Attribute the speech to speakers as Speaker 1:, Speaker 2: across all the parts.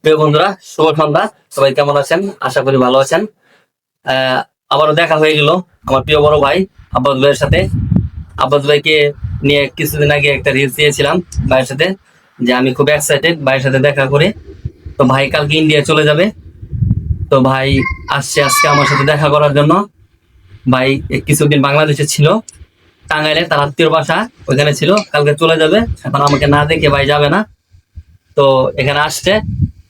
Speaker 1: প্রিয় বন্ধুরা, শুভ সন্ধ্যা। সবাই কেমন আছেন? আশা করি ভালো আছেন। আবারও দেখা হয়ে গেল আমার প্রিয় বড় ভাই আব্বাস ভাইয়ের সাথে। আব্বাস ভাইকে নিয়ে কিছুদিন আগে একটা রিলস দিয়েছিলাম ভাইয়ের সাথে, যে আমি খুব এক্সাইটেড ভাইয়ের সাথে দেখা করে। তো ভাই কালকে ইন্ডিয়া চলে যাবে। তো ভাই আসছে আজকে আমার সাথে দেখা করার জন্য। ভাই কিছুদিন বাংলাদেশে ছিল, টাঙ্গাইলে তার আত্মীয় বাসা, ওইখানে ছিল। কালকে চলে যাবে। এখন আমাকে না দেখে ভাই যাবে না। তো এখানে আসছে।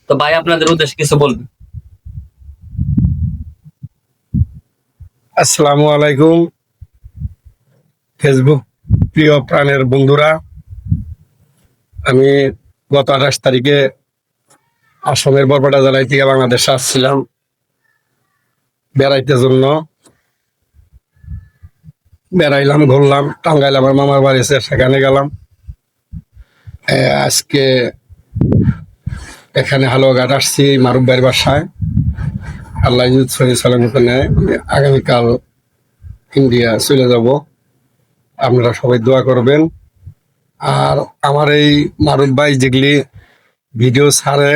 Speaker 1: তো ভাই আপনাদের উদ্দেশ্যে কিছু বলবেন?
Speaker 2: আসসালামু আলাইকুম ফেসবুক প্রিয় প্রাণের বন্ধুরা। আমি গত 28 তারিখে আসামের বরপেটা জেলায় থেকে বাংলাদেশে আসছিলাম বেড়াইতে জন্য। বেড়াইলাম, ঘুরলাম, টাঙ্গাইলে আমার মামার বাড়ি আছে, সেখানে গেলাম। আজকে এখানে হালুয়াঘাট আসছি মারুফ ভাইয়ের বাসায়। আল্লাহ সালামত নেয়, আগামীকাল ইন্ডিয়া চলে যাব। আপনারা সবাই দোয়া করবেন। আর আমার এই মারুফ ভাই যেগুলি ভিডিও ছাড়ে,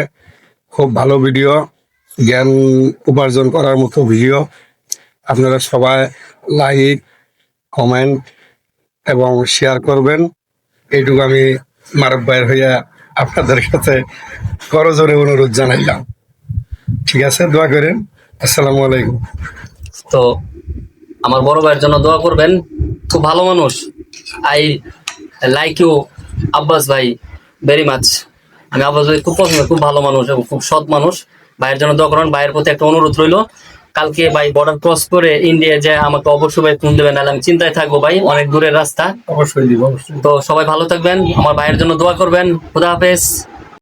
Speaker 2: খুব ভালো ভিডিও, জ্ঞান উপার্জন করার মতো ভিডিও। আপনারা সবাই লাইক, কমেন্ট এবং শেয়ার করবেন। এইটুকু আমি মারুফ ভাইয়ের হইয়া আপনাদের কাছে করজোরে অনুরোধ জানাইলাম। ঠিক আছে, দোয়া করেন। আসসালামু আলাইকুম।
Speaker 1: তো আমার বড় ভাইয়ের জন্য দোয়া করবেন। খুব ভালো মানুষ। আই লাইক ইউ আব্বাস ভাই ভেরি মাচ। আমি আব্বাস ভাই খুব পছন্দ, খুব ভালো মানুষ এবং খুব সৎ মানুষ। ভাইয়ের জন্য দোয়া করবেন। ভাইয়ের প্রতি একটা অনুরোধ রইল, কালকে ভাই বর্ডার ক্রস করে ইন্ডিয়া যায় আমাকে অবশ্যই ভাই ফোন দেবেন, নাহলে আমি চিন্তায় থাকবো ভাই, অনেক দূরের রাস্তা।
Speaker 2: অবশ্যই দিব, অবশ্যই।
Speaker 1: তো সবাই ভালো থাকবেন, আমার ভাইয়ের জন্য দোয়া করবেন। খুদা হাফেজ।